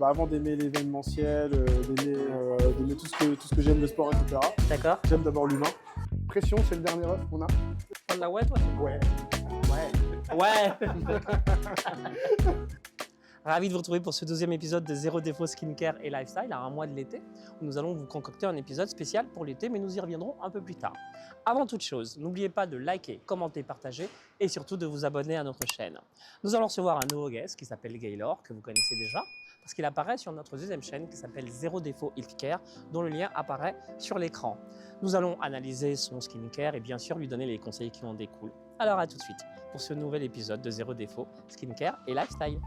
Avant d'aimer l'événementiel, d'aimer tout ce que j'aime, le sport, etc. D'accord. J'aime d'abord l'humain. Pression, c'est le dernier œuf qu'on a. Prendre la ouais, toi? Ouais. Ouais. Ravi de vous retrouver pour ce 12e épisode de Zéro Défaut Skincare et Lifestyle, à un mois de l'été, où nous allons vous concocter un épisode spécial pour l'été, mais nous y reviendrons un peu plus tard. Avant toute chose, n'oubliez pas de liker, commenter, partager et surtout de vous abonner à notre chaîne. Nous allons recevoir un nouveau guest qui s'appelle Gaylor, que vous connaissez déjà, parce qu'il apparaît sur notre deuxième chaîne qui s'appelle Zéro Défaut Healthcare, dont le lien apparaît sur l'écran. Nous allons analyser son skincare et bien sûr lui donner les conseils qui en découlent. Alors à tout de suite pour ce nouvel épisode de Zéro Défaut Skincare et Lifestyle.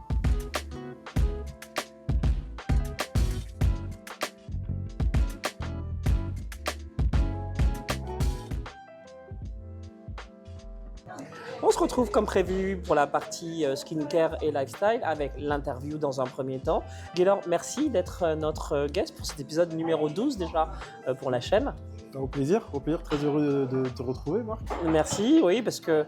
On se retrouve comme prévu pour la partie skincare et lifestyle avec l'interview dans un premier temps. Gaylor, merci d'être notre guest pour cet épisode numéro 12 déjà pour la chaîne. Au plaisir, très heureux de te retrouver, Marc. Merci, oui, parce que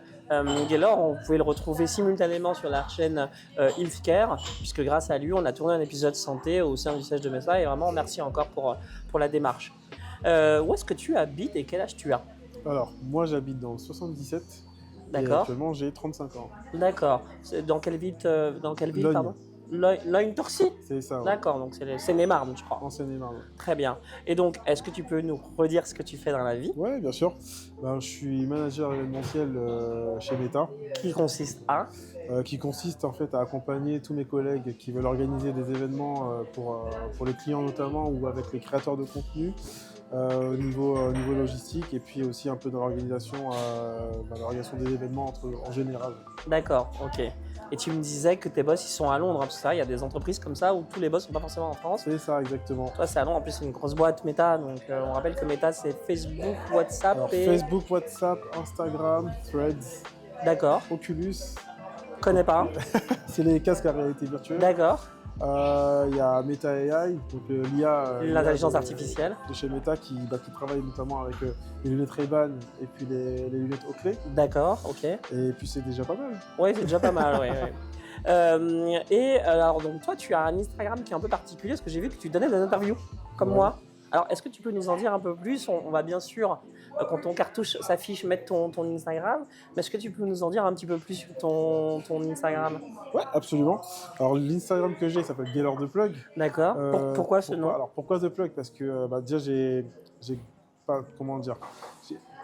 Gaylor, on pouvait le retrouver simultanément sur la chaîne Healthcare, puisque grâce à lui, on a tourné un épisode santé au sein du siège de Mesa, et vraiment merci encore pour la démarche. Où est-ce que tu habites et quel âge tu as? Alors, moi j'habite dans le 77. D'accord. Et actuellement j'ai 35 ans. D'accord. Dans quelle ville, Logne. pardon? Logne-Torcy? C'est ça. Ouais. D'accord, donc c'est Seine-et-Marne, je crois. En Seine-et-Marne. Très bien. Et donc, est-ce que tu peux nous redire ce que tu fais dans la vie? Ouais, bien sûr. Je suis manager événementiel chez Meta. Qui consiste à? Qui consiste en fait à accompagner tous mes collègues qui veulent organiser des événements pour les clients notamment ou avec les créateurs de contenu au niveau logistique et puis aussi un peu dans l'organisation des événements en général. D'accord, ok. Et tu me disais que tes boss ils sont à Londres, hein, parce que ça, il y a des entreprises comme ça où tous les boss sont pas forcément en France. C'est ça, exactement. Toi, c'est à Londres, en plus c'est une grosse boîte Meta, donc on rappelle que Meta c'est Facebook, WhatsApp Alors, et... Facebook, WhatsApp, Instagram, Threads, D'accord, Oculus. connais pas. C'est les casques à réalité virtuelle. D'accord, Il y a Meta AI, donc l'IA. l'intelligence artificielle. De chez Meta qui travaille notamment avec les lunettes Ray-Ban et puis les lunettes Oakley. D'accord, ok. Et puis c'est déjà pas mal. Oui, c'est déjà pas mal, oui. Et alors, donc toi, tu as un Instagram qui est un peu particulier, parce que j'ai vu que tu donnais des interviews, comme Ouais. moi. Alors, est-ce que tu peux nous en dire un peu plus? On va bien sûr, quand ton cartouche s'affiche, mettre ton Instagram. Mais est-ce que tu peux nous en dire un petit peu plus sur ton Instagram? Ouais, absolument. Alors l'Instagram que j'ai s'appelle Gaylor The Plug. D'accord. Pourquoi ce nom? Alors pourquoi The Plug? Parce que déjà j'ai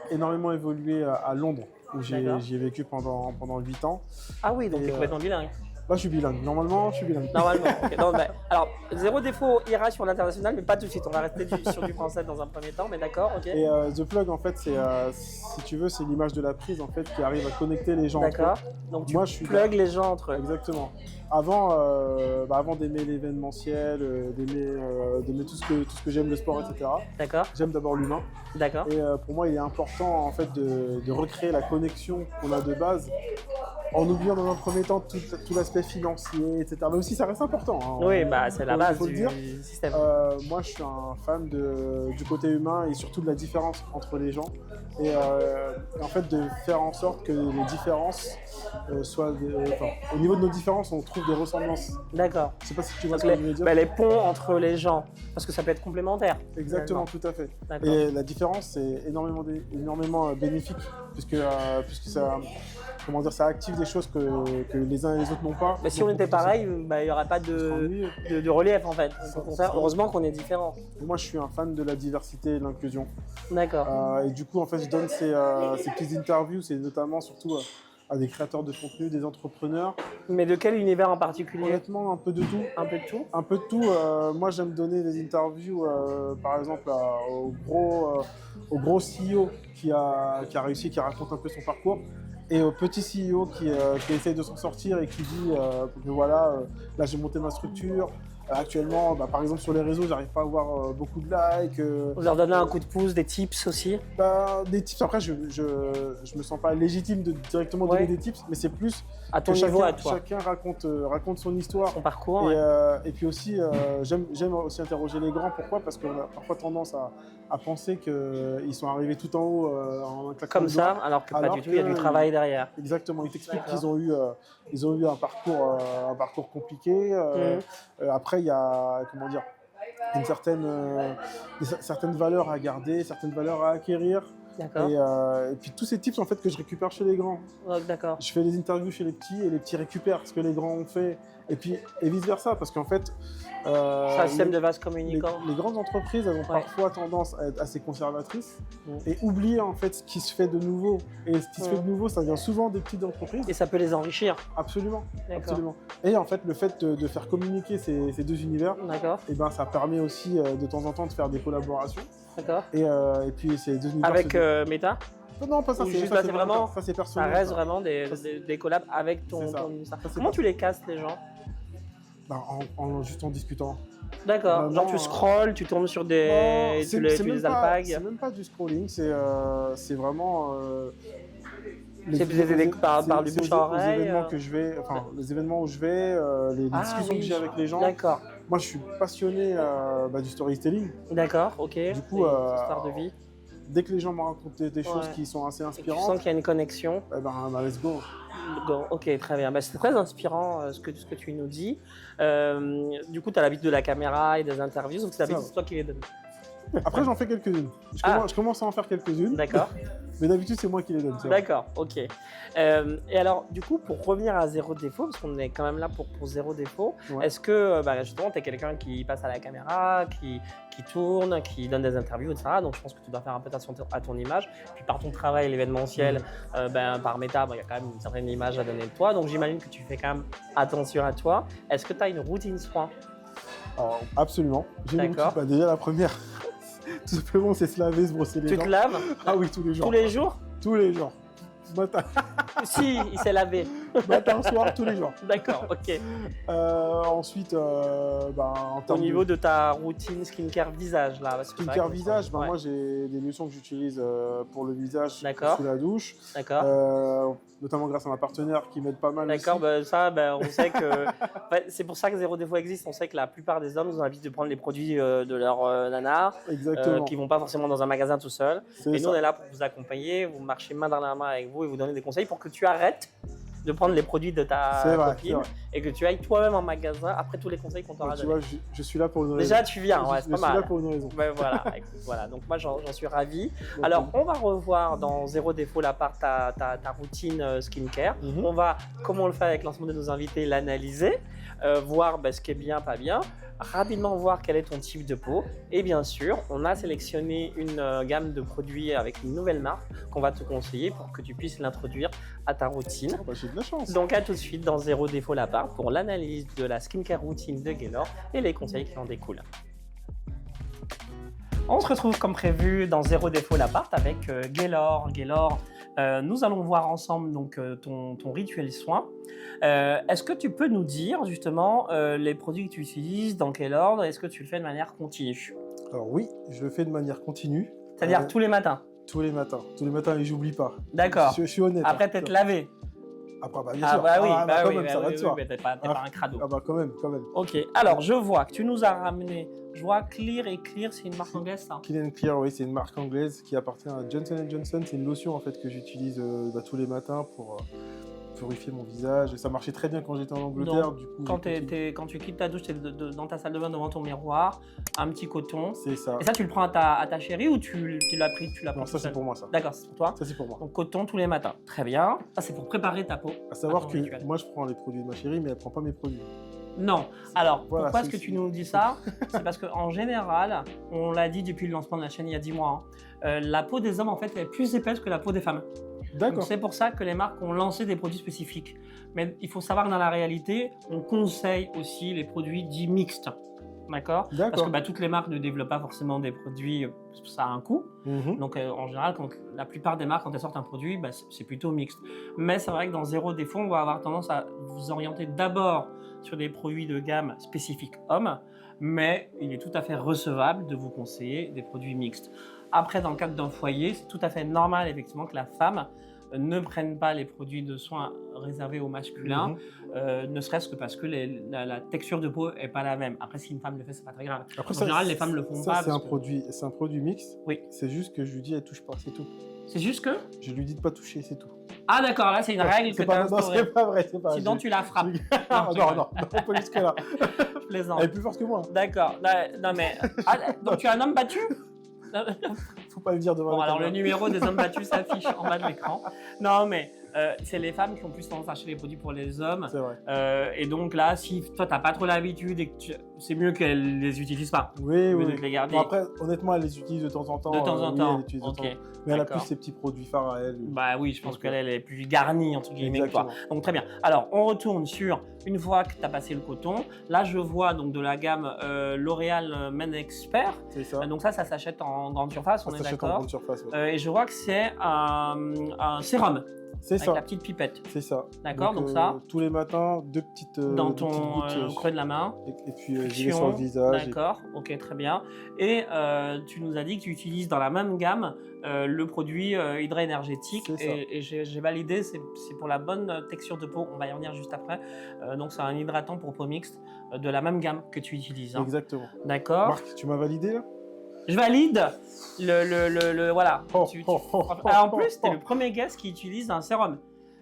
énormément évolué à Londres où D'accord. j'y ai vécu pendant 8 ans. Ah oui, donc Et, tu es complètement bilingue. Là je suis bilingue. Normalement je suis bilingue. Normalement. Ok. Non, mais, alors, Zéro Défaut ira sur l'international, mais pas tout de suite. On va rester sur du français dans un premier temps, mais d'accord, ok. Et The Plug en fait c'est si tu veux c'est l'image de la prise en fait qui arrive à connecter les gens entre eux. D'accord. Donc tu Moi, je suis plugues les gens entre eux. Exactement. Avant d'aimer l'événementiel, d'aimer tout ce que j'aime, le sport, etc. D'accord, J'aime d'abord l'humain. d'accord. Et pour moi, il est important en fait de recréer la connexion qu'on a de base, en oubliant dans un premier temps tout l'aspect financier, etc. Mais aussi, ça reste important. Hein. Oui, bah c'est la Il base faut le dire. du système. Moi, je suis un fan du côté humain et surtout de la différence entre les gens. Et en fait, de faire en sorte que les différences au niveau de nos différences, on trouve des ressemblances. D'accord. Je sais pas si tu vois Donc ce que je veux dire. les ponts entre les gens, parce que ça peut être complémentaire. Exactement, finalement. tout à fait. D'accord. Et la différence, c'est énormément bénéfique, puisque ça, ça active des choses que les uns et les autres n'ont pas. Mais si on était pareil, bah, il n'y aurait pas de relief en fait. Au contraire, heureusement qu'on est différents. Moi, je suis un fan de la diversité et de l'inclusion. D'accord. Et du coup, en fait, je donne ces petites interviews, c'est notamment surtout à des créateurs de contenu, des entrepreneurs. Mais de quel univers en particulier? Honnêtement, un peu de tout. Un peu de tout. Un peu de tout. Moi, j'aime donner des interviews, par exemple, au gros CEO qui a réussi, qui raconte un peu son parcours, et au petit CEO qui essaye de s'en sortir et qui dit que voilà, là j'ai monté ma structure. Actuellement, par exemple sur les réseaux, j'arrive pas à avoir beaucoup de likes. Vous leur donnez un coup de pouce, des tips aussi? Des tips, après je me sens pas légitime de directement donner des tips, mais c'est plus à ton que niveau, à toi. chacun raconte son histoire. Son parcours. Et puis aussi, j'aime aussi interroger les grands. Pourquoi? Parce qu'on a parfois tendance à penser qu'ils sont arrivés tout en haut en un claquement Comme de doigts, ça, alors que pas du tout, il y a du travail derrière. Exactement, ils t'expliquent qu'ils ont eu un parcours compliqué. Après, Après, il y a, comment dire, certaines valeurs à garder, certaines valeurs à acquérir. D'accord. Et puis tous ces tips en fait que je récupère chez les grands. D'accord. Je fais des interviews chez les petits et les petits récupèrent ce que les grands ont fait. Et vice versa, parce qu'en fait, C'est un système de vase communicant. les grandes entreprises, elles ont parfois tendance à être assez conservatrices et oublier en fait ce qui se fait de nouveau. Et ce qui se fait de nouveau, ça vient souvent des petites entreprises. Et ça peut les enrichir. Absolument, absolument. Et en fait, le fait de faire communiquer ces deux univers, et ben, ça permet aussi de temps en temps de faire des collaborations. D'accord. Et puis ces deux univers. Avec Meta? Non, pas ça. C'est vraiment. Ça, c'est personnel. Ça reste vraiment des collabs avec ton ministère. Comment tu les casses, les gens? Juste en discutant. D'accord. Vraiment, genre tu scrolles, tu tombes sur des. Tu les alpagues. C'est même pas du scrolling, c'est vraiment. Par du bouche à oreille. Les événements que je vais, les événements où je vais, les discussions que j'ai avec les gens. D'accord. Moi, je suis passionné du storytelling. D'accord, ok. Du coup, histoire de vie. Dès que les gens me racontent des choses qui sont assez inspirantes, tu sens qu'il y a une connexion. Let's go. Ok, très bien. C'est très inspirant ce que tu nous dis. Du coup, tu as l'habitude de la caméra et des interviews, donc c'est toi qui les donnes. Après, j'en fais quelques-unes. Je commence à en faire quelques-unes. D'accord. Mais d'habitude, c'est moi qui les donne. D'accord, ok. Et alors, du coup, pour revenir à zéro défaut, parce qu'on est quand même là pour zéro défaut, est-ce que justement, tu es quelqu'un qui passe à la caméra, qui tourne, qui donne des interviews, etc. Donc, je pense que tu dois faire un peu attention à ton image. Puis, par ton travail, l'événementiel, par Meta, il y a quand même une certaine image à donner de toi. Donc, j'imagine que tu fais quand même attention à toi. Est-ce que tu as une routine soin? Alors, absolument. J'ai une routine. Déjà, la première. Tout simplement, c'est se laver, se brosser les dents. Tu te laves? Ah oui, tous les jours. Tous les jours? Tous les jours. Matin. Si, il s'est lavé. Matin, soir, tous les jours. D'accord, ok. Ensuite, au niveau de ta routine skincare visage, là. Skincare visage, moi j'ai des lotions que j'utilise pour le visage sous la douche. D'accord. Notamment grâce à ma partenaire qui m'aide pas mal. D'accord, on sait que. C'est pour ça que Zéro Défaut existe. On sait que la plupart des hommes ont l'habitude de prendre les produits de leur nana. Exactement. Qui vont pas forcément dans un magasin tout seul. Et nous, ça. on est là pour vous accompagner, vous marcher main dans la main avec vous et vous donner des conseils pour que tu arrêtes de prendre les produits de ta copine et que tu ailles toi-même en magasin après tous les conseils qu'on t'aura donnés. Tu vois, je suis là pour une raison. Déjà, tu viens, c'est pas mal. Je suis là pour une raison. Voilà. Donc moi, j'en suis ravi. Alors, on va revoir dans Zéro Défaut l'appart ta routine skincare. On va, comme on le fait avec l'ensemble de nos invités, l'analyser, voir ce qui est bien, pas bien. Rapidement voir quel est ton type de peau et bien sûr on a sélectionné une gamme de produits avec une nouvelle marque qu'on va te conseiller pour que tu puisses l'introduire à ta routine. J'ai de la chance. Donc à tout de suite dans Zéro Défaut l'appart pour l'analyse de la skincare routine de Gaylor et les conseils qui en découlent. On se retrouve comme prévu dans Zéro Défaut l'appart avec Gaylor. Gaylor, nous allons voir ensemble donc, ton rituel soin. Est-ce que tu peux nous dire justement les produits que tu utilises, dans quel ordre? Est-ce que tu le fais de manière continue? Alors oui, je le fais de manière continue. C'est-à-dire tous les matins? Tous les matins et j'oublie pas. D'accord. Je suis honnête. Après t'être lavé? Après, bien sûr. Ça va de soi. T'es pas un crado. Quand même. Ok, alors je vois que tu nous as ramené, je vois Clear, c'est une marque anglaise ça? Clean & Clear, oui, c'est une marque anglaise qui appartient à Johnson & Johnson. C'est une lotion en fait que j'utilise tous les matins pour purifier mon visage. Et ça marchait très bien quand j'étais en Angleterre. Donc, du coup, quand tu quittes ta douche, tu es dans ta salle de bain devant ton miroir, un petit coton. C'est ça. Et ça, tu le prends à ta chérie ou tu l'as pris Non, ça c'est pour moi ça. D'accord, c'est pour toi? Ça c'est pour moi. Donc coton tous les matins. Très bien. Ça, c'est pour préparer ta peau. À savoir que moi je prends les produits de ma chérie, mais elle prend pas mes produits. Non. Alors, pourquoi est-ce que tu nous dis ça? C'est parce qu'en général, on l'a dit depuis le lancement de la chaîne il y a 10 mois, la peau des hommes en fait est plus épaisse que la peau des femmes. D'accord. C'est pour ça que les marques ont lancé des produits spécifiques. Mais il faut savoir que dans la réalité, on conseille aussi les produits dits mixtes. D'accord. Parce que toutes les marques ne développent pas forcément des produits, ça a un coût. Donc en général, quand la plupart des marques, quand elles sortent un produit, c'est plutôt mixte. Mais c'est vrai que dans Zéro Défaut, on va avoir tendance à vous orienter d'abord sur des produits de gamme spécifiques hommes, mais il est tout à fait recevable de vous conseiller des produits mixtes. Après, dans le cadre d'un foyer, c'est tout à fait normal effectivement que la femme ne prenne pas les produits de soins réservés aux masculins, ne serait-ce que parce que la texture de peau n'est pas la même. Après, si une femme le fait, c'est pas très grave. Après, en général, les femmes le font pas. C'est un produit mixte. Oui. C'est juste que je lui dis, elle touche pas, c'est tout. C'est juste que je lui dis de pas toucher, c'est tout. Ah d'accord, là c'est une règle que tu as instaurée. Non, c'est pas vrai, c'est pas vrai. Sinon tu la frappes. Non, pas jusque là. plaisante. Elle est plus forte que moi. D'accord. Non, mais. Ah, donc, tu es un homme battu? Faut pas le dire devant Bon, la alors le caméra. numéro des hommes battus s'affiche en bas de l'écran. Non, mais c'est les femmes qui ont plus tendance à acheter les produits pour les hommes. C'est vrai. Et donc là, si toi, t'as pas trop l'habitude et que c'est mieux qu'elles les utilisent pas. Oui, Mieux oui. de les garder. Bon, après, honnêtement, elle les utilise de temps en temps. De temps en oui, temps. elle utilise de Ok. temps en temps. Mais elle a D'accord. plus ses petits produits phares à elle. Bah oui, je pense Donc, qu'elle est plus garnie, entre guillemets, que toi. Exactement. Donc très bien. Alors, on retourne sur, une fois que tu as passé le coton, là, je vois donc de la gamme L'Oréal Men Expert. C'est ça. Donc ça s'achète en grande surface, Ça on est s'achète en d'accord. grande surface. Ouais. Et je vois que c'est un sérum C'est avec ça. la petite pipette. C'est ça. D'accord, donc ça, tous les matins, deux petites dans deux petites ton gouttes, creux de la main. et puis j'y vais Friction, sur le visage. D'accord, ok, très bien. Et tu nous as dit que tu utilises dans la même gamme le produit Hydra Énergétique. C'est ça. Et j'ai validé, c'est pour la bonne texture de peau, on va y revenir juste après. Donc c'est un hydratant pour peau mixte de la même gamme que tu utilises. Hein. Exactement. D'accord. Marc, tu m'as validé là? Je valide voilà. Oh, Tu- oh, oh, Alors, en oh, plus, tu es oh. le premier guest qui utilise un sérum.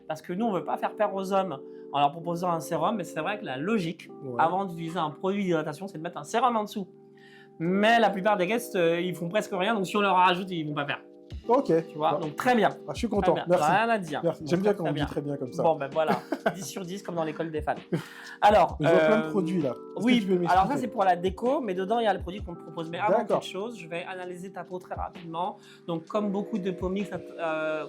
Parce que nous, on ne veut pas faire peur aux hommes en leur proposant un sérum, mais c'est vrai que la logique, Ouais. avant d'utiliser un produit d'hydratation, c'est de mettre un sérum en dessous. Mais la plupart des guests, ils font presque rien, donc si on leur rajoute, ils ne vont pas faire. Ok. Tu vois, Bah, donc très bien. je suis Très content. bien. Merci. Rien à dire. Merci. Donc, J'aime bien très, quand on très dit bien. très bien comme ça. Bon, ben voilà, 10 sur 10 comme dans l'école des fans. Alors, Je vois plein de produits là. Est-ce que oui, tu peux m'expliquer? alors ça c'est pour la déco, mais dedans il y a le produit qu'on te propose. Mais avant D'accord. toute chose, je vais analyser ta peau très rapidement. Donc comme beaucoup de peaux mixtes,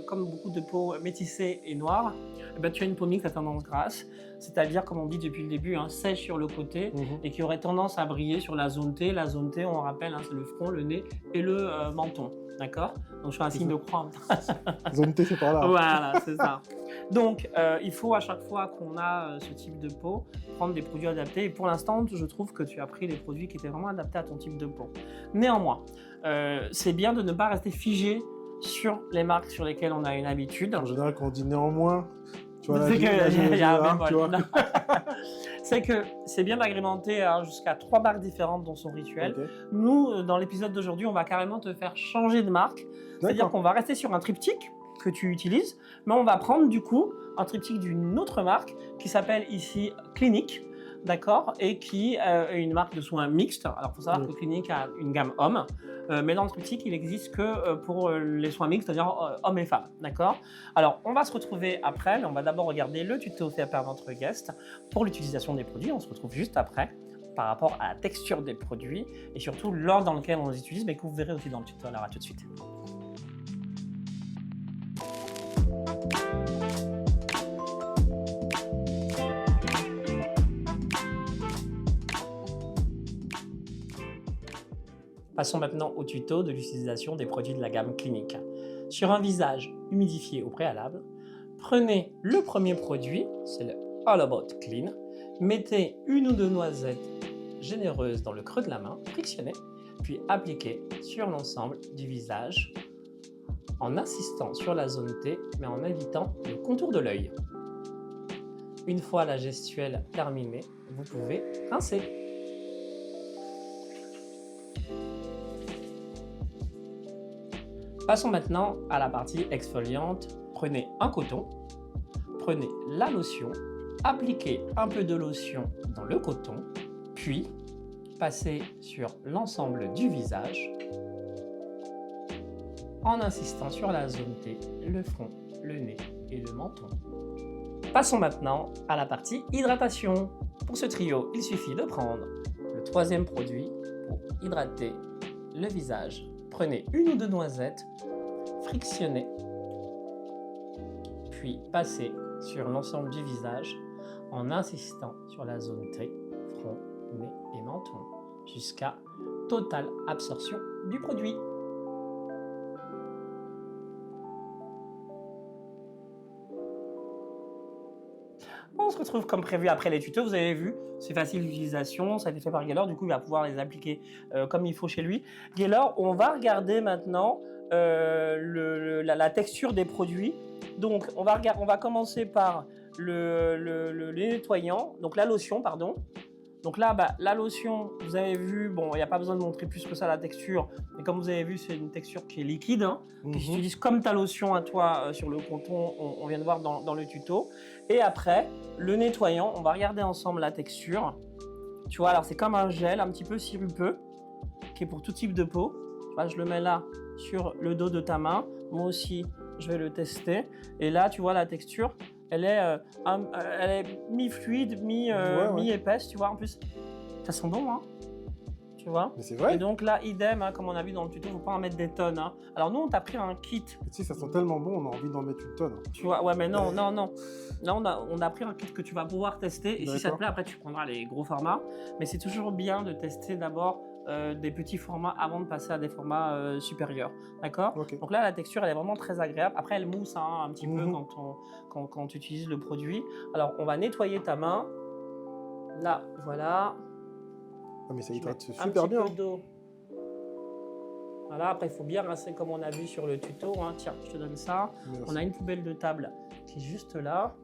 comme beaucoup de peaux métissées et noires, eh ben, tu as une peau mixte à tendance grasse, c'est-à-dire comme on dit depuis le début, hein, sèche sur le côté Mhm. et qui aurait tendance à briller sur la zone T. La zone T, on rappelle, hein, c'est le front, le nez et le menton. D'accord? Donc je fais un signe de croix en même temps. Zone T, c'est par là. Voilà, c'est ça. Donc, il faut à chaque fois qu'on a ce type de peau, prendre des produits adaptés. Et pour l'instant, je trouve que tu as pris des produits qui étaient vraiment adaptés à ton type de peau. Néanmoins, c'est bien de ne pas rester figé sur les marques sur lesquelles on a une habitude. En général, quand on dit néanmoins, tu vois, C'est qu'il y a un tu vois. bémol. C'est que c'est bien d'agrémenter jusqu'à 3 marques différentes dans son rituel. Ok. Nous, dans l'épisode d'aujourd'hui, on va carrément te faire changer de marque. C'est-à-dire D'accord. qu'on va rester sur un triptyque que tu utilises, mais on va prendre du coup un triptyque d'une autre marque qui s'appelle ici Clinique, d'accord, et qui est une marque de soins mixtes. Alors, il faut savoir que Clinique a une gamme homme, mais dans le triptyque, il n'existe que pour les soins mixtes, c'est-à-dire hommes et femmes, d'accord. Alors, on va se retrouver après, mais on va d'abord regarder le tuto fait par notre guest pour l'utilisation des produits. On se retrouve juste après par rapport à la texture des produits et surtout l'ordre dans lequel on les utilise, mais que vous verrez aussi dans le tuto. Alors, à tout de suite. Passons maintenant au tuto de l'utilisation des produits de la gamme Clinique. Sur un visage humidifié au préalable, prenez le premier produit, c'est le All About Clean, mettez une ou deux noisettes généreuses dans le creux de la main, frictionnez, puis appliquez sur l'ensemble du visage en insistant sur la zone T, mais en évitant le contour de l'œil. Une fois la gestuelle terminée, vous pouvez rincer. Passons maintenant à la partie exfoliante. Prenez un coton, prenez la lotion, appliquez un peu de lotion dans le coton, puis passez sur l'ensemble du visage en insistant sur la zone T, le front, le nez et le menton. Passons maintenant à la partie hydratation. Pour ce trio, il suffit de prendre le troisième produit pour hydrater le visage. Prenez une ou deux noisettes, frictionnez, puis passez sur l'ensemble du visage en insistant sur la zone T, front, nez et menton, jusqu'à totale absorption du produit. On se retrouve comme prévu après les tutos, vous avez vu, c'est facile d'utilisation, ça a été fait par Gaylor, du coup il va pouvoir les appliquer comme il faut chez lui. Gaylor, on va regarder maintenant la texture des produits. Donc on va commencer par le nettoyant, donc la lotion, pardon. Donc là, la lotion, vous avez vu, bon, il n'y a pas besoin de montrer plus que ça la texture, mais comme vous avez vu, c'est une texture qui est liquide, hein, qui s'utilise comme ta lotion à toi sur le coton, on vient de voir dans le tuto. Et après, le nettoyant, on va regarder ensemble la texture. Tu vois, alors c'est comme un gel un petit peu sirupeux qui est pour tout type de peau. Tu vois, je le mets là sur le dos de ta main. Moi aussi, je vais le tester. Et là, tu vois, la texture, elle est mi-fluide, mi-épaisse. Tu vois, en plus, ça sent bon, hein. Tu vois. Mais c'est vrai. Et donc là, idem, hein, comme on a vu dans le tuto, il ne faut pas en mettre des tonnes. Hein. Alors nous, on t'a pris un kit. Tu sais, ça sent tellement bon, on a envie d'en mettre une tonne. Tu vois, ouais, mais non. Là, on a pris un kit que tu vas pouvoir tester. Et si ça te plaît, après, tu prendras les gros formats. Mais c'est toujours bien de tester d'abord des petits formats avant de passer à des formats supérieurs. D'accord. Okay. Donc là, la texture, elle est vraiment très agréable. Après, elle mousse hein, un petit peu quand tu utilises le produit. Alors, on va nettoyer ta main. Là, voilà. Ah, mais ça hydrate super super bien. Peu d'eau. Voilà, après il faut bien rincer comme on a vu sur le tuto. Hein. Tiens, je te donne ça. Merci. On a une poubelle de table qui est juste là.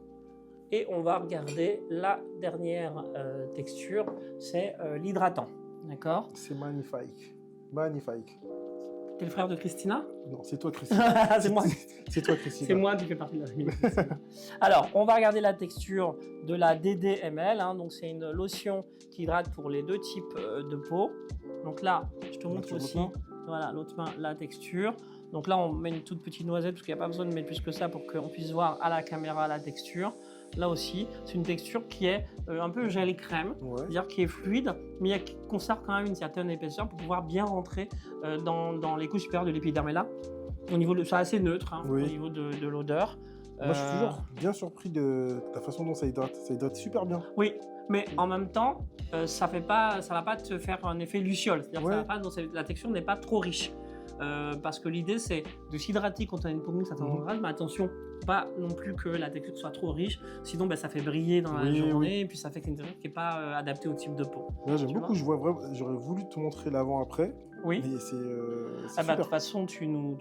Et on va regarder la dernière texture, c'est l'hydratant. D'accord. C'est magnifique. Magnifique. T'es le frère de Christina? Non, c'est toi, Christina. C'est moi. C'est toi, Christina. C'est moi qui fais partie de la famille. Alors, on va regarder la texture de la DDML. Hein. Donc, c'est une lotion qui hydrate pour les deux types de peau. Donc là, je te montre aussi. Voilà, l'autre main, la texture. Donc là, on met une toute petite noisette parce qu'il n'y a pas besoin de mettre plus que ça pour qu'on puisse voir à la caméra la texture. Là aussi, c'est une texture qui est un peu gel crème, c'est-à-dire qui est fluide, mais qui conserve quand même une certaine épaisseur pour pouvoir bien rentrer dans les couches supérieures de l'épiderme. Et là, au niveau de, c'est assez neutre au niveau de l'odeur. Moi, je suis toujours bien surpris de la façon dont ça hydrate. Ça hydrate super bien. Oui, mais en même temps, ça va pas te faire un effet luciole. C'est-à-dire que ça va pas, la texture n'est pas trop riche. Parce que l'idée, c'est de s'hydrater quand on a une peau mousse, ça t'engrage, mais attention, pas non plus que la texture soit trop riche, sinon ça fait briller dans la journée, et puis ça fait qu'une texture qui n'est pas adaptée au type de peau. Là, j'aime beaucoup, j'aurais voulu te montrer l'avant-après. Oui. Mais c'est de toute façon, tu nous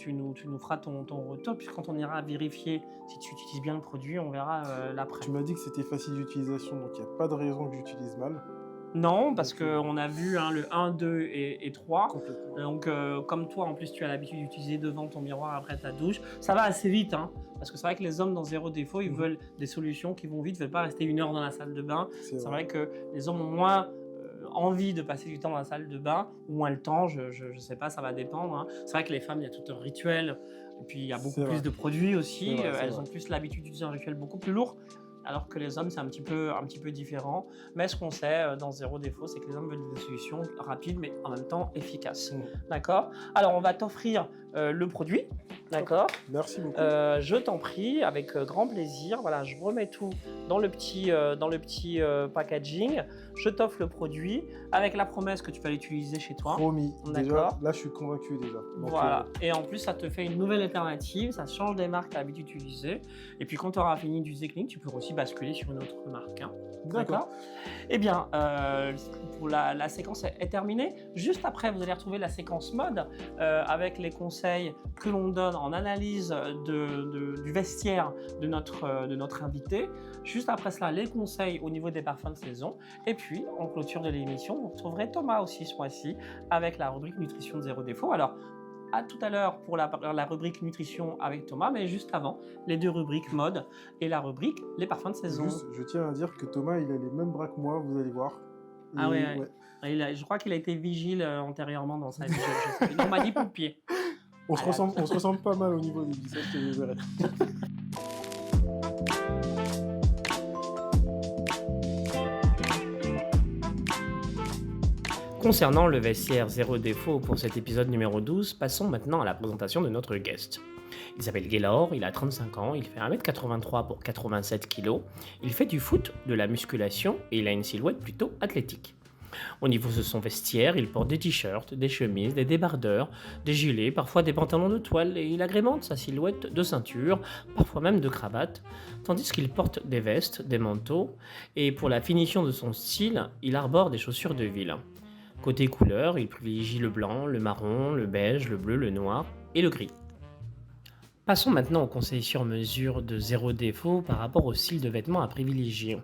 feras ton retour, puis quand on ira vérifier si tu utilises bien le produit, on verra l'après. Tu m'as dit que c'était facile d'utilisation, donc il n'y a pas de raison que j'utilise mal. Non, parce qu'on a vu le 1, 2 et 3. Donc, comme toi, en plus, tu as l'habitude d'utiliser devant ton miroir après ta douche. Ça va assez vite, hein, parce que c'est vrai que les hommes dans Zéro Défaut, ils veulent des solutions qui vont vite, ils ne veulent pas rester 1 heure dans la salle de bain. C'est vrai que les hommes ont moins envie de passer du temps dans la salle de bain, ou moins le temps, je ne sais pas, ça va dépendre. Hein. C'est vrai que les femmes, il y a tout un rituel, et puis il y a beaucoup plus de produits aussi. Elles ont plus l'habitude d'utiliser un rituel beaucoup plus lourd. Alors que les hommes, c'est un petit peu différent. Mais ce qu'on sait dans Zéro Défaut, c'est que les hommes veulent des solutions rapides, mais en même temps efficaces. D'accord. Alors, on va t'offrir le produit. D'accord. Merci beaucoup. Je t'en prie, avec grand plaisir. Voilà, je remets tout dans le petit packaging. Je t'offre le produit avec la promesse que tu vas l'utiliser chez toi. Promis. Déjà, là, je suis convaincu déjà. Donc, voilà. Et en plus, ça te fait une nouvelle alternative. Ça change des marques que tu as l'habitude d'utiliser. Et puis, quand tu auras fini d'utiliser Clinique, tu peux aussi basculer sur une autre marque. Hein. D'accord. Eh bien, pour la séquence est terminée. Juste après, vous allez retrouver la séquence mode avec les conseils que l'on donne en analyse du vestiaire de notre invité. Juste après cela, les conseils au niveau des parfums de saison. Et puis, en clôture de l'émission, vous retrouverez Thomas aussi ce mois-ci avec la rubrique Nutrition de Zéro Défaut. Alors, à tout à l'heure pour la rubrique Nutrition avec Thomas, mais juste avant, les deux rubriques mode et la rubrique les parfums de saison. Juste, je tiens à dire que Thomas, il a les mêmes bras que moi, vous allez voir. Ah ouais. Je crois qu'il a été vigile antérieurement dans sa vie. On m'a dit pompier. On se ressemble pas mal au niveau des biceps, je te verrai. Concernant le vestiaire Zéro Défaut pour cet épisode numéro 12, passons maintenant à la présentation de notre guest. Il s'appelle Gaylor, il a 35 ans, il fait 1m83 pour 87 kg, il fait du foot, de la musculation et il a une silhouette plutôt athlétique. Au niveau de son vestiaire, il porte des t-shirts, des chemises, des débardeurs, des gilets, parfois des pantalons de toile et il agrémente sa silhouette de ceinture, parfois même de cravate, tandis qu'il porte des vestes, des manteaux et pour la finition de son style, il arbore des chaussures de ville. Côté couleur, il privilégie le blanc, le marron, le beige, le bleu, le noir et le gris. Passons maintenant au conseil sur mesure de zéro défaut par rapport au style de vêtements à privilégier.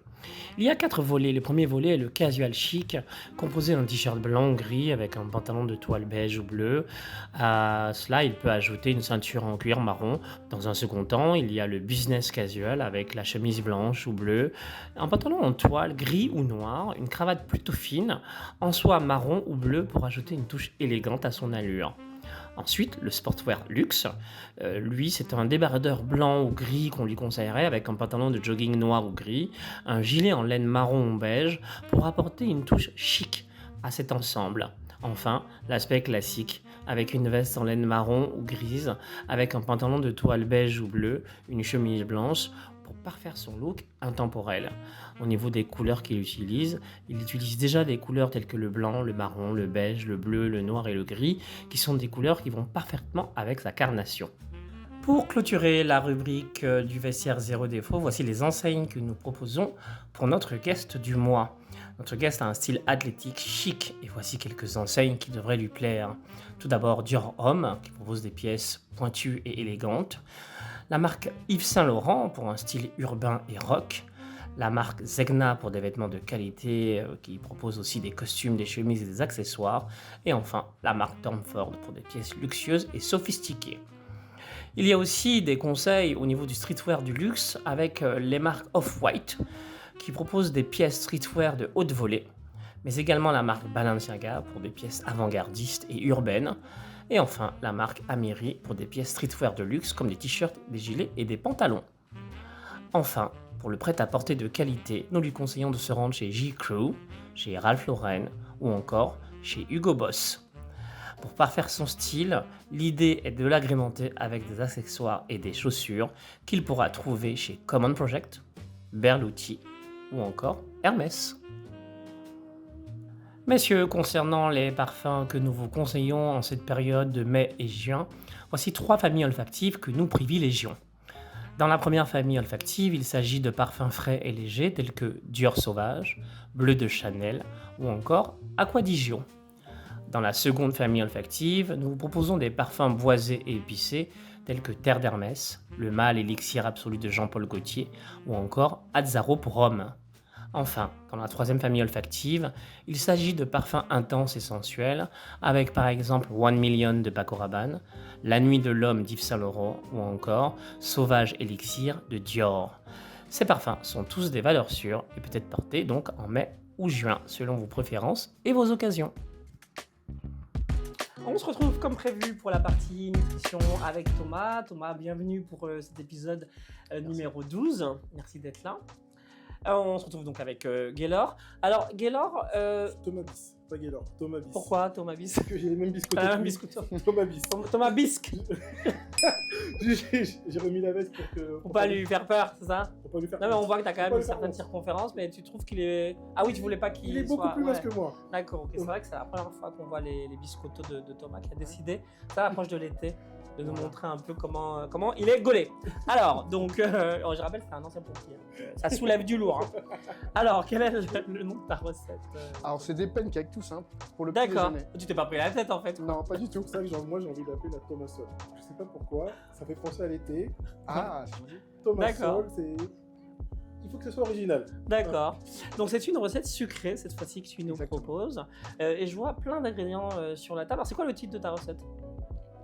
Il y a 4 volets. Le premier volet est le casual chic, composé d'un t-shirt blanc ou gris avec un pantalon de toile beige ou bleu. À cela, il peut ajouter une ceinture en cuir marron. Dans un second temps, il y a le business casual avec la chemise blanche ou bleue, un pantalon en toile gris ou noir, une cravate plutôt fine, en soie marron ou bleu pour ajouter une touche élégante à son allure. Ensuite, le sportwear luxe, lui, c'est un débardeur blanc ou gris qu'on lui conseillerait avec un pantalon de jogging noir ou gris, un gilet en laine marron ou beige pour apporter une touche chic à cet ensemble. Enfin, l'aspect classique, avec une veste en laine marron ou grise, avec un pantalon de toile beige ou bleu, une chemise blanche, pour parfaire son look intemporel. Au niveau des couleurs qu'il utilise, il utilise déjà des couleurs telles que le blanc, le marron, le beige, le bleu, le noir et le gris, qui sont des couleurs qui vont parfaitement avec sa carnation. Pour clôturer la rubrique du vestiaire zéro défaut, voici les enseignes que nous proposons pour notre guest du mois. Notre guest a un style athlétique chic et voici quelques enseignes qui devraient lui plaire. Tout d'abord Dior Homme qui propose des pièces pointues et élégantes. La marque Yves Saint Laurent pour un style urbain et rock. La marque Zegna pour des vêtements de qualité qui propose aussi des costumes, des chemises et des accessoires. Et enfin, la marque Tom Ford pour des pièces luxueuses et sophistiquées. Il y a aussi des conseils au niveau du streetwear du luxe avec les marques Off-White qui proposent des pièces streetwear de haute volée, mais également la marque Balenciaga pour des pièces avant-gardistes et urbaines. Et enfin, la marque Amiri pour des pièces streetwear de luxe comme des t-shirts, des gilets et des pantalons. Enfin, pour le prêt-à-porter de qualité, nous lui conseillons de se rendre chez J.Crew, chez Ralph Lauren ou encore chez Hugo Boss. Pour parfaire son style, l'idée est de l'agrémenter avec des accessoires et des chaussures qu'il pourra trouver chez Common Project, Berluti ou encore Hermès. Messieurs, concernant les parfums que nous vous conseillons en cette période de mai et juin, voici 3 familles olfactives que nous privilégions. Dans la première famille olfactive, il s'agit de parfums frais et légers tels que Dior Sauvage, Bleu de Chanel ou encore Aqua di Gio. Dans la seconde famille olfactive, nous vous proposons des parfums boisés et épicés tels que Terre d'Hermès, le mâle élixir absolu de Jean-Paul Gaultier ou encore Azzaro pour Rome. Enfin, dans la troisième famille olfactive, il s'agit de parfums intenses et sensuels, avec par exemple One Million de Paco Rabanne, La Nuit de l'Homme d'Yves Saint Laurent ou encore Sauvage Élixir de Dior. Ces parfums sont tous des valeurs sûres et peut être portés donc en mai ou juin selon vos préférences et vos occasions. On se retrouve comme prévu pour la partie nutrition avec Thomas. Thomas, bienvenue pour cet épisode numéro 12. Merci d'être là. On se retrouve donc avec Gaylor. Alors, Gaylor... Thomas Bis, pas Gaylor, Thomas Bis. Pourquoi Thomas Bis? Parce que j'ai les mêmes biscottes. Ah, biscotte. Thomas Bis. Thomas Bisque. J'ai remis la veste pour que... Pour pas lui faire peur, c'est ça? Pour pas lui faire Non, mais peur. on voit que tu as quand même Pas une lui faire certaine honte. circonférence, mais tu trouves qu'il est... Ah oui, tu voulais pas qu'il Il est beaucoup soit... plus mince ouais. que moi. D'accord, ok. C'est vrai que c'est la première fois qu'on voit les biscottos de Thomas qui a décidé, ça approche de l'été, de nous montrer un peu comment il est gaulé. Alors, donc, je rappelle, c'est un ancien pompier. Ça soulève du lourd. Hein. Alors, quel est le nom de ta recette Alors c'est des pancakes tout simple pour le petit D'accord. déjeuner. Tu t'es pas pris la tête en fait. Non, pas du tout. C'est ça que moi j'ai envie d'appeler la Thomasol. Je sais pas pourquoi, ça fait penser à l'été. Ah, c'est vrai. Thomasol, c'est... Il faut que ce soit original. D'accord. Donc c'est une recette sucrée cette fois-ci que tu nous Exactement. proposes. Et je vois plein d'ingrédients sur la table. Alors c'est quoi le titre de ta recette?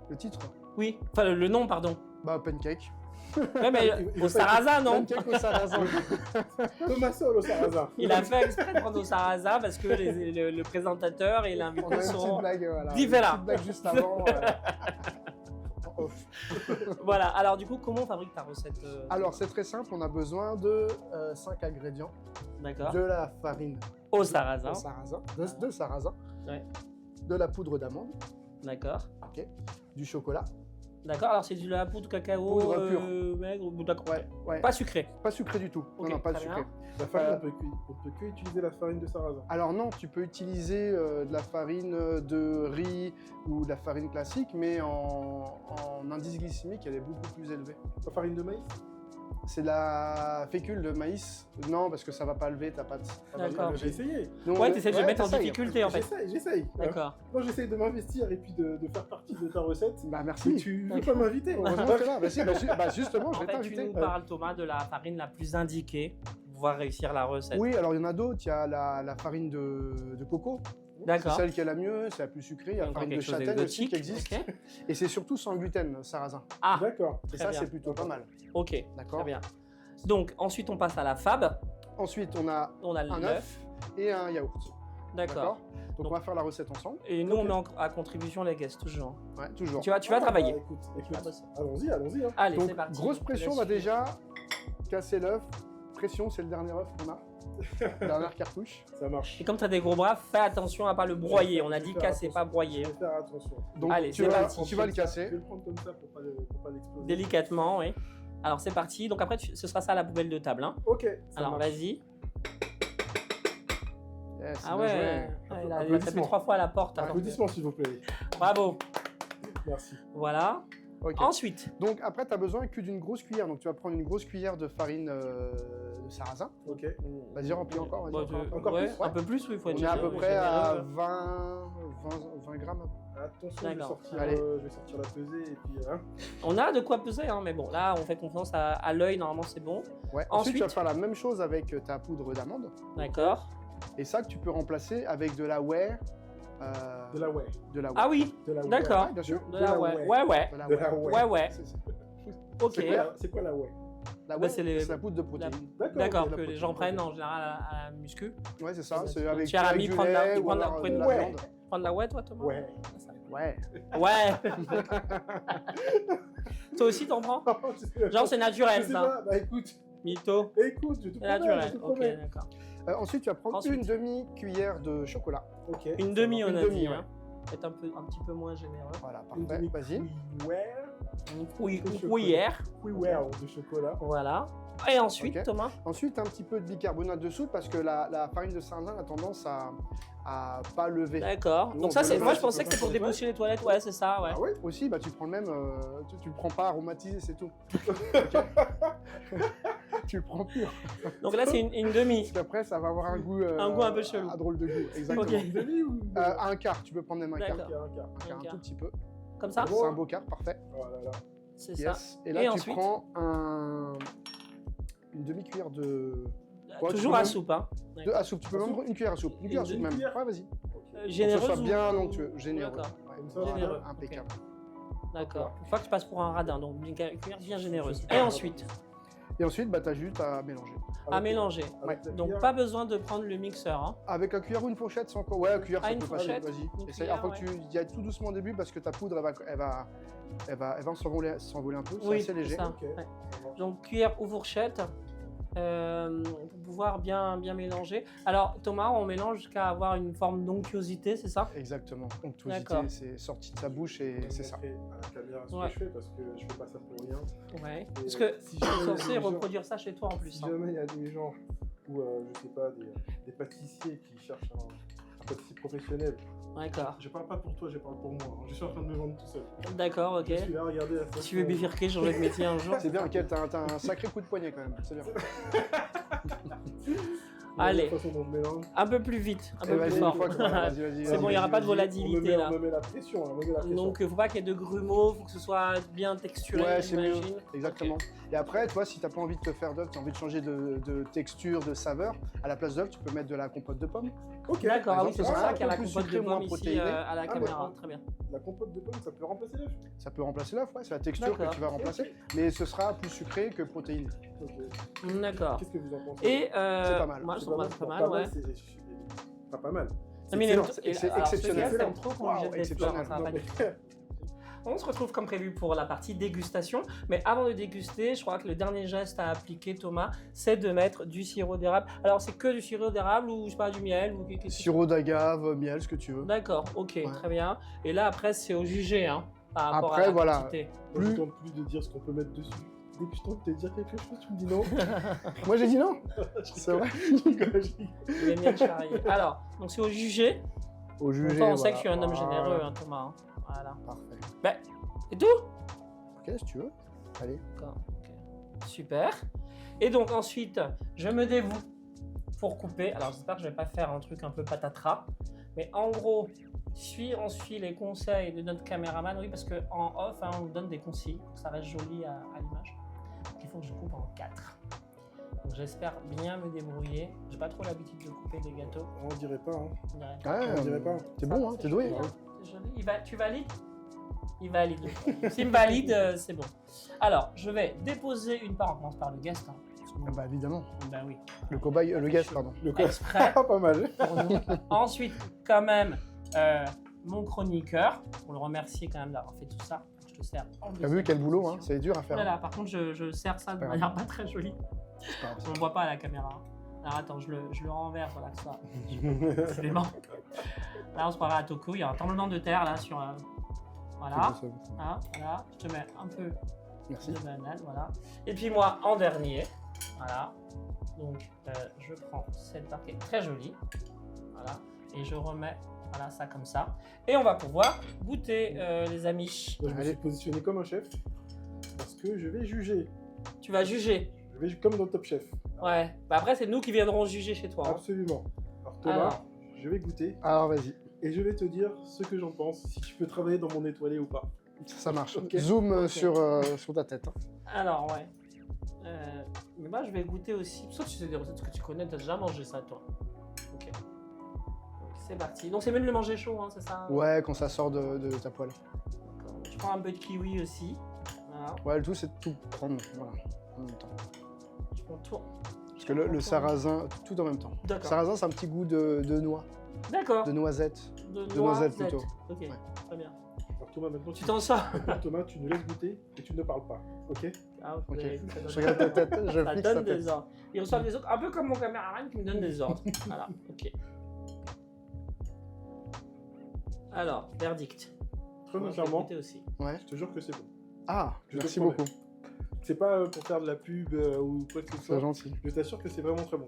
Le titre? Oui. Enfin le nom, pardon. Bah pancake. Ouais, mais Il au veut pas sarrasin, non? Pancake au sarrasin. Thomasol au sarrasin. Il a fait exprès de prendre au sarrasin parce que le présentateur et On a l'invité une petite sont... blague, voilà. Différent. Une petite blague juste avant. En off. Voilà. Alors du coup, comment on fabrique ta recette Alors c'est très simple, on a besoin de 5 ingrédients. D'accord. De la farine Au sarrasin. au sarrasin, de sarrasin, Ouais. de la poudre d'amande, D'accord. ok, du chocolat. D'accord. Alors c'est de la poudre cacao Poudre pure. maigre ou d'accord. Ouais. Pas sucré. Pas sucré du tout. Ok, non, pas très sucré. bien. La farine, on peut que utiliser la farine de sarrasin. Alors non, tu peux utiliser de la farine de riz ou de la farine classique, mais en indice glycémique, elle est beaucoup plus élevée. La farine de maïs? C'est de la fécule de maïs. Non, parce que ça va pas lever ta pâte. Ça va D'accord. pas J'ai lever. essayé. Donc, Ouais, t'essaies de le mettre en t'essayes. difficulté en fait. J'essaye. D'accord. Moi, j'essaye de m'investir et puis de faire partie de ta recette. Bah Mais merci. tu veux pas m'inviter. Heureusement que t'es là. Bah, si, bah, justement, je En vais fait, tu t'inviter. nous parles, Thomas, de la farine la plus indiquée pour pouvoir réussir la recette. Oui, alors il y en a d'autres. Il y a la farine de coco. C'est D'accord. celle qui est la mieux, c'est la plus sucrée. Il y a la Donc, farine de quelque chose châtaigne aussi d'exotique, qui existe. ok. Et c'est surtout sans gluten, sarrasin. Ah, D'accord. Et Très ça, bien. c'est plutôt pas mal. ok, D'accord. très bien. Donc, ensuite, on passe à la fab. Ensuite, on a On a un l'œuf. œuf et un yaourt. D'accord. Donc, on va faire la recette ensemble. Et nous, on met à contribution les guests, toujours. Ouais, toujours. Tu vas travailler. Bah, écoute, Ah, bah, c'est- allons-y. Hein. Allez, Donc, c'est parti. grosse Je te pression, on laisse va suivre. déjà casser l'œuf. Pression, c'est le dernier œuf qu'on a. Dernière cartouche. Ça marche. Et comme tu as des gros bras, fais attention à pas le broyer. On a Je vais dit faire casser, attention. pas broyer. Je vais faire attention. Donc, Allez, tu c'est vas, parti. tu vas le Je vais casser. le prendre comme ça pour pas l'exploser. Délicatement, oui. Alors, c'est parti. Donc, après, ce sera ça à la poubelle de table. Hein. Ok. ça Alors, marche. vas-y. Yes, Ah bien ouais. joué. Il a tapé Applaudissements. 3 fois à la porte. Attends. Applaudissements, s'il vous plaît. Bravo. Merci. Voilà. Ok. Ensuite, Donc après, tu as besoin que d'une grosse cuillère. Donc tu vas prendre une grosse cuillère de farine de sarrasin. Ok. Vas-y, remplis encore. Vas-y, Bah, encore ouais, plus. un peu plus, oui, il faut être On est à peu généreux, près à généreux. 20 grammes. Attention, je vais, D'accord. sortir, Allez. je vais sortir la pesée et puis. On a de quoi peser, hein, mais bon, là, on fait confiance à l'œil, normalement, c'est bon. Ouais. Ensuite, Ensuite- tu vas faire la même chose avec ta poudre d'amande. D'accord. Et ça, que tu peux remplacer avec de la whey. De la whey. De la whey. Ah oui, De la whey. d'accord. Ouais, bien sûr. De la ouais. Ouais, ouais. De la De whey. la whey. Ouais, ouais. Ok. C'est quoi la whey? La Bah, whey, c'est les- c'est la poudre de protéines. D'accord, ok, que la les gens protéine. prennent en général à la muscu. Ouais, c'est ça. Donc, C'est avec cher ami, du prendre lait la- ou prendre la- alors de prendre la la- viande. Prendre la ouais, toi, Thomas? Ouais. Ouais. Ouais. Toi aussi, t'en prends? Genre, c'est naturel, Je sais ça. pas, bah écoute, Mytho. écoute, je te C'est promets, je naturel. te Ok, promets. d'accord. Ensuite, tu vas prendre Ensuite. une demi-cuillère de chocolat. Ok. Une demi, on Une a demi, dit. ouais. Hein. Être un petit peu moins généreux. Voilà, Une parfait. Vas-y. demi-cuillère Une cuillère. de chocolat. Voilà. Et ensuite, Ok. Thomas? Ensuite, un petit peu de bicarbonate de soude parce que la farine de sarrasin a tendance à pas lever. D'accord. Nous, Donc on ça, peut c'est le moi, faire, je pensais tu que peux c'était pour faire déboucher les toilettes. Ouais, c'est ça, ouais. Ah oui, aussi, bah, tu prends le même, tu le prends pas aromatisé, c'est tout. Tu le prends pur. Donc là, c'est une demi. Parce qu'après, ça va avoir un goût, Un goût un peu chelou. Un drôle de goût, exactement. Ok. Une demi ou Un quart, tu peux prendre même un quart. D'accord. Ok, un quart. Un quart, Un un quart. tout petit peu. Comme ça? C'est un beau quart, parfait. Oh là là. C'est ça. Yes. Et là, Et tu ensuite prends une demi-cuillère de... Ouais, tu Toujours peux à même- soupe, hein. à soupe. Tu peux À même soupe prendre une cuillère à soupe. Une cuillère à soupe même. demi-cuillère. Ouais, vas-y. Ok. Pour que ce Généreuse soit bien ou- onctueux, généreux. D'accord. Ouais. Comme ça, Généreux. Impeccable. D'accord. Faut pas que tu passes pour un radin, donc une cuillère bien généreuse. suis Et pas ensuite, Et ensuite, bah, tu as juste à mélanger. à mélanger. Avec la Donc cuillère. pas besoin de prendre le mixeur, hein. Avec un cuillère ou une fourchette, c'est encore. Ouais, un cuillère, Ah, c'est une plus facile. fourchette, Vas-y. une Essaye. cuillère, Faut que tu y ailles tout doucement au début parce que ta poudre, elle va s'envoler un peu. C'est Oui, assez léger. ça. Ok. Ouais. Donc cuillère ou fourchette pour pouvoir bien mélanger. Alors Thomas, on mélange jusqu'à avoir une forme d'onctuosité, c'est ça? Exactement. D'accord. Onctuosité, c'est sorti de sa bouche et Je c'est ça. montrerai à la caméra ce Ouais. que je fais parce que je fais pas ça pour rien. Ouais. Et Parce que si tu es jamais censé les gens- reproduire ça chez toi en plus. Si hein. jamais il y a des gens ou je sais pas des pâtissiers qui cherchent un pâtissier professionnel, D'accord. je parle pas pour toi, je parle pour moi. hein. Je suis en train de me vendre tout seul. D'accord, ok. Je suis là, regardez la Si tu veux bifurquer, changer de métier un jour. C'est bien, Kel, t'as un sacré coup de poignet quand même. C'est bien. Allez. La façon dont on mélange. Un peu plus vite, un Et peu vas-y, plus une fort. fois que- vas-y, C'est bon, il n'y aura pas de On volatilité me met- là. On me met la pression, on me met la pression. Donc, faut pas qu'il y ait de grumeaux, faut que ce soit bien texturé, Ouais, c'est mieux. j'imagine. Exactement. Et après, toi, si t'as pas envie de te faire d'œuf, t'as envie de changer de texture, de saveur, à la place d'œuf, tu peux mettre de la compote de pommes. Ok. D'accord, ah oui, c'est pour Ah, ça un qu'il y a peu la plus compote sucré, de moins pommes ici protéiné. à la Ah, caméra. mais- Très bien. La compote de pomme, ça peut remplacer l'œuf. Ça peut remplacer l'œuf, ouais, c'est la texture D'accord. que tu vas remplacer, mais ce sera plus sucré que protéiné. Ok. D'accord. Qu'est-ce que vous en pensez? Et C'est pas mal. moi, je C'est trouve mal. pas Bon, mal, ouais. Pas pas mal. Non, mais il aime- excellent, c'est alors, exceptionnel. ce gars, t'aimes trop quand on Wow, jette des fleurs, exceptionnel. ça va pas Non, du mais- tout. On se retrouve comme prévu pour la partie dégustation. Mais avant de déguster, je crois que le dernier geste à appliquer, Thomas, c'est de mettre du sirop d'érable. Alors, c'est que du sirop d'érable ou, je sais pas, du miel ou qu'est-ce que c'est? Sirop d'agave, miel, ce que tu veux. D'accord, ok, très bien. Et là, après, c'est au jugé, hein, par rapport Après, à la voilà. quantité. Moi, je Plus- tente plus de dire ce qu'on peut mettre dessus. Dès que je tente de te dire quelque chose, tu me dis non. Moi, j'ai dit non. C'est vrai. Il aime bien le charrier. Alors, donc c'est au jugé. Au jugé. Pourtant, on sait voilà. que je suis un homme Voilà. généreux, hein, Thomas. hein. Voilà. Parfait. Ben, c'est tout? Ok, si tu veux. Allez. D'accord, ok. Super. Et donc ensuite, je me dévoue pour couper. Alors j'espère que je vais pas faire un truc un peu patatras. Mais en gros, on suit les conseils de notre caméraman. Oui, parce qu'en off, on nous donne des consignes pour que ça reste joli à l'image. Donc il faut que je coupe en 4. Donc j'espère bien me débrouiller. J'ai pas trop l'habitude de couper des gâteaux. On dirait pas, hein. On dirait pas. Ouais, On dirait pas. t'es bon, hein, t'es doué. joli, hein. C'est joli. Tu valides? Il valide. S'il me valide, c'est bon. Alors, je vais déposer une part. On commence par le guest. Hein. Ah bah évidemment. Ben oui. Le cobaye, le guest, pardon. Le cas, Exprès pas mal. pour nous. Ensuite, quand même, mon chroniqueur. Pour le remercier quand même d'avoir fait tout ça. Je le sers en T'as vu quel boulot, hein, c'est dur à faire. Voilà, par contre, je sers ça de pas manière pas très jolie. C'est pas grave. On ne voit pas à la caméra. Alors attends, je le renverse, voilà que ça. Je les mens. Là, on se croirait à Tokyo. Il y a un tremblement de terre là sur. Voilà. Hein, voilà. Je te mets un peu Merci. de banane, voilà. Et puis moi, en dernier, voilà. Donc, je prends cette part qui est très jolie. Voilà. Et je remets, voilà, ça comme ça. Et on va pouvoir goûter, les amis. Moi, je me Allez. suis positionné comme un chef parce que je vais juger. Tu vas juger. Je vais comme dans Top Chef. Ouais. Bah après, c'est nous qui viendrons juger chez toi. Hein. Absolument. Alors Thomas, Alors. je vais goûter Alors vas-y, et je vais te dire ce que j'en pense, si tu peux travailler dans mon étoilé ou pas. ça marche. Ok. Zoom Ok. sur ta tête. Hein. Alors, ouais. Mais moi, je vais goûter aussi. Sauf si c'est des recettes que tu connais, tu as déjà mangé ça, toi. Ok. Donc, c'est parti. Donc, c'est mieux de le manger chaud, hein, c'est ça? Ouais, quand ça sort de ta poêle. D'accord. Je prends un peu de kiwi aussi. Voilà. Ouais, le tout c'est de tout prendre, voilà, en même temps. Je prends tout. Parce que le sarrasin, tout en même temps. Le D'accord. sarrasin, c'est un petit goût de noix, D'accord. de noisette. De noisette noisette. plutôt. Ok, Ouais. très bien. Alors Thomas, maintenant, Tu t'en sors? Thomas, tu nous laisses goûter et tu ne parles pas. Ok? Ah, Ok. ouais, ça donne- Je regarde ta tête, je ça fixe donne ta des tête. ordres. Il reçoit des ordres, un peu comme mon caméraman qui me donne des ordres. Voilà, ok. Alors, verdict. Très Moi, je vais sincèrement, goûter aussi. Ouais. je te jure que c'est bon. Ah, Je te merci promets. beaucoup. C'est pas pour faire de la pub ou quoi que ce C'est soit. gentil. Je t'assure que c'est vraiment très bon.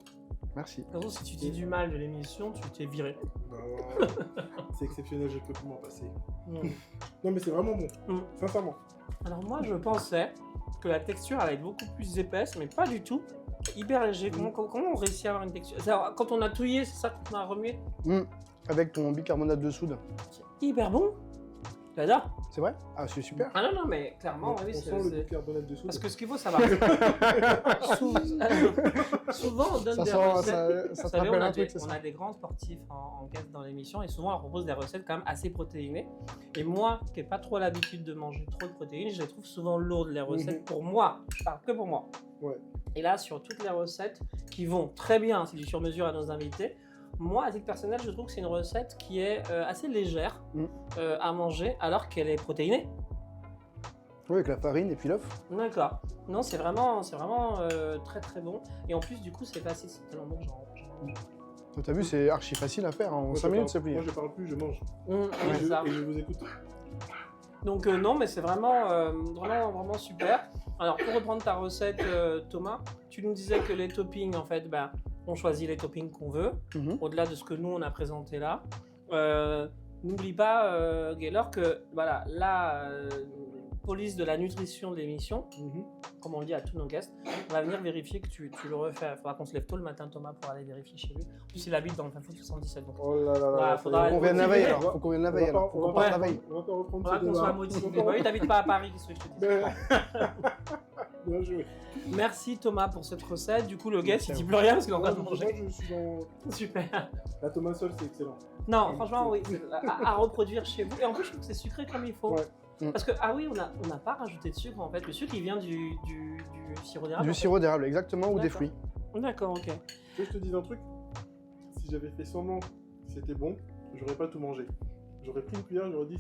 Merci. De toute façon, si tu dis du mal de l'émission, tu t'es viré. Bah, c'est exceptionnel, je peux plus m'en passer. Mm. Non mais c'est vraiment bon, Mm. sincèrement. Alors moi, je pensais que la texture allait être beaucoup plus épaisse, mais pas du tout. Hyper léger. Comment on réussit à avoir une texture? C'est-à-dire, quand on a touillé, c'est ça qu'on a remué? Avec ton bicarbonate de soude. C'est hyper bon. J'adore. C'est vrai? Ah, c'est super. Ah non, non, mais clairement, Donc, oui, on c'est... sent le c'est- bicarbonate de soude. Parce que ce qu'il faut savoir, souvent on donne Ça des sent, recettes. ça Vous te savez, rappelle on a un truc, des, c'est on ça? a des grands sportifs en guest dans l'émission et souvent on leur propose des recettes quand même assez protéinées. Et moi, qui n'ai pas trop l'habitude de manger trop de protéines, je les trouve souvent lourdes les recettes pour moi. Je parle que pour moi. Ouais. Et là, sur toutes les recettes qui vont très bien, c'est du sur-mesure à nos invités, moi, à titre personnel, je trouve que c'est une recette qui est assez légère à manger alors qu'elle est protéinée. Oui, avec la farine et puis l'œuf. D'accord. Non, c'est vraiment très très bon. Et en plus, du coup, c'est facile. C'est tellement bon que j'en mange. T'as vu, c'est archi facile à faire. En Moi, 5 je minutes, parle- c'est plié. Moi je parle plus, je mange. Ouais, ça. Et je vous écoute. Donc non, mais c'est vraiment super. Alors pour reprendre ta recette, Thomas, tu nous disais que les toppings, en fait, ben, on choisit les toppings qu'on veut, Mhm. au-delà de ce que nous on a présenté là. N'oublie pas, Gaylor, que voilà, la police de la nutrition de l'émission, comme on le dit à tous nos guests, on va venir vérifier que tu le refais. Il faudra qu'on se lève tôt le matin, Thomas, pour aller vérifier chez lui. En plus, il habite dans le fin fond 77. Donc, Oh là là là. Voilà, ça faudra- y est. On vient de la motivé. veille alors. Faut qu'on vienne de la veille alors. Faut qu'on parte la veille. On va pas reprendre faudra ce qu'on soit débat. motivé. Bah oui, t'habites pas à Paris, qu'est-ce que je te dis? Bien joué. Merci Thomas pour cette recette. Du coup, le guest, Merci il à dit vous. plus rien parce qu'il est en train de Moi, manger. je suis dans... Super. La tomate seule, c'est excellent. Non, franchement, oui, à reproduire chez vous. Et en plus, je trouve que c'est sucré comme il faut. Ouais. Parce que, ah oui, on n'a pas rajouté de sucre en fait. Le sucre, il vient du sirop d'érable. Du en fait. sirop d'érable, exactement, ou des D'accord. fruits. D'accord, ok. Tu veux que je te dise un truc? Si j'avais fait semblant que c'était bon, j'aurais pas tout mangé. J'aurais pris une cuillère, j'aurais dit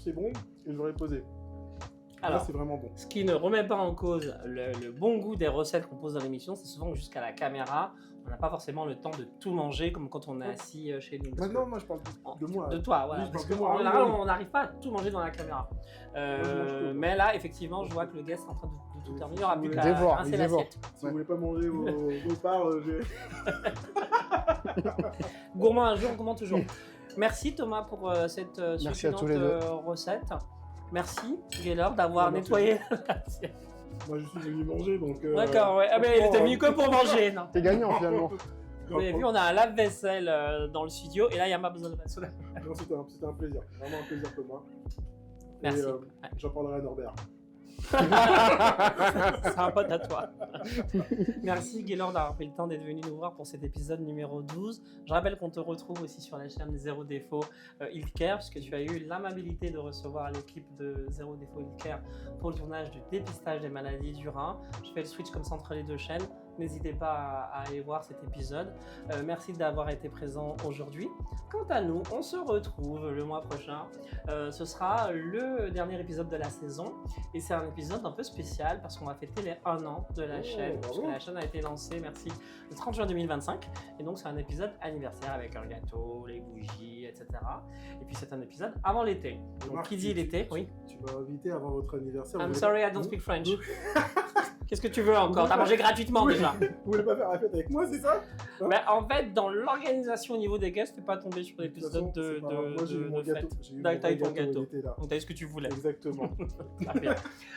c'est bon, et j'aurais posé. Alors, Là, c'est vraiment bon. ce qui ne remet pas en cause le bon goût des recettes qu'on pose dans l'émission, c'est souvent que jusqu'à la caméra, on n'a pas forcément le temps de tout manger comme quand on est assis chez nous. Parce Maintenant, moi, je parle de moi. De toi, voilà. Oui, je Parce parle de qu'en moi, général, oui. on n'arrive pas à tout manger dans la caméra. je mange tout. Mais là, effectivement, je vois que le guest est en train de tout terminer. Il n'y aura plus Il qu'à dévore, rincer il dévore. l'assiette. Si vous voulez pas manger vos parts, Gourmand un jour, gourmand toujours. Merci Thomas pour cette Merci à tous les succulente deux. recette. Merci Gaylor d'avoir Merci. nettoyé l'assiette. Moi, je suis venu manger, donc... D'accord, ouais. Ah, mais il était venu que pour manger, non. T'es gagnant finalement. Vous avez vu, on a un lave-vaisselle dans le studio et là, il n'y a pas besoin de vaisselle. Non, c'était un plaisir, vraiment un plaisir pour moi. Merci. Et, Ouais. j'en parlerai à Norbert. C'est un pote à toi. Merci Gaylord d'avoir pris le temps d'être venu nous voir pour cet épisode numéro 12. Je rappelle qu'on te retrouve aussi sur la chaîne Zéro Défaut Healthcare, puisque tu as eu l'amabilité de recevoir l'équipe de Zéro Défaut Healthcare pour le tournage du dépistage des maladies du rein. Je fais le switch comme ça entre les deux chaînes. N'hésitez pas à aller voir cet épisode. Merci d'avoir été présent aujourd'hui. Quant à nous, on se retrouve le mois prochain. Ce sera le dernier épisode de la saison. Et c'est un épisode un peu spécial parce qu'on va fêter les 1 an de la chaîne. Parce que la chaîne a été lancée, merci, le 30 juin 2025. Et donc c'est un épisode anniversaire avec un gâteau, les bougies, etc. Et puis c'est un épisode avant l'été. Donc Marc, qui dit l'été, oui. Tu m'as invité avant votre anniversaire. I'm vous sorry, I voulez- don't speak French. Qu'est-ce que tu veux encore? T'as mangé gratuitement déjà. Vous voulez pas faire la fête avec moi, c'est ça? Mais en fait, dans l'organisation au niveau des guests, t'es pas tombé sur De toute l'épisode façon, c'est pas grave. Moi, j'ai eu mon de gâteau. fête. J'ai eu T'as mon eu ton vrai gâteau. il était là. Donc t'as eu ce que tu voulais. Exactement. Très bien.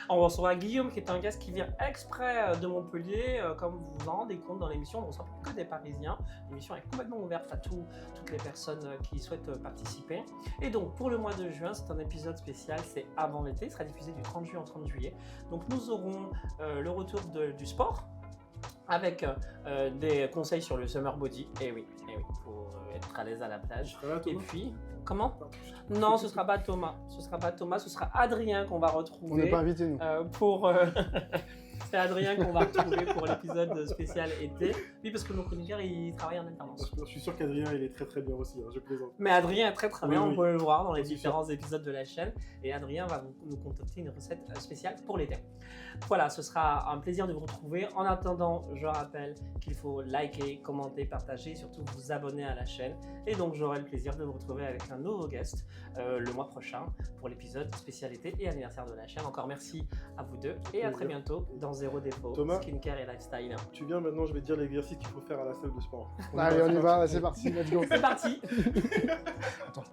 On recevra Guillaume qui est un gars qui vient exprès de Montpellier. Comme vous vous en rendez compte dans l'émission, on ne reçoit que des Parisiens. L'émission est complètement ouverte à toutes les personnes qui souhaitent participer. Et donc pour le mois de juin, c'est un épisode spécial, c'est avant l'été, il sera diffusé du 30 juin au 30 juillet. Donc nous aurons le retour du sport avec des conseils sur le summer body. Et oui, pour être à l'aise à la plage. Ça va, Et Thomas? puis, comment? Non, ce sera pas Thomas. Ce sera pas Thomas, ce sera Adrien qu'on va retrouver. On n'est pas invités nous. Pour c'est Adrien qu'on va retrouver pour l'épisode spécial été. Oui, parce que nos chroniqueurs ils travaillent en alternance. Je suis sûr qu'Adrien, il est très très bien aussi, hein, je plaisante. Mais Adrien est très Oui, bien, oui. on peut le voir dans les C'est différents épisodes de la chaîne. Et Adrien va nous concocter une recette spéciale pour l'été. Voilà, ce sera un plaisir de vous retrouver. En attendant, je rappelle qu'il faut liker, commenter, partager et surtout vous abonner à la chaîne. Et donc j'aurai le plaisir de vous retrouver avec un nouveau guest le mois prochain pour l'épisode spécialité et anniversaire de la chaîne. Encore merci à vous deux et à très bientôt dans Zéro Défaut, Thomas. Skincare et Lifestyle. Tu viens maintenant, je vais te dire l'exercice qu'il faut faire à la salle de sport. Allez, on y va, c'est parti, let's go. C'est parti. Attends.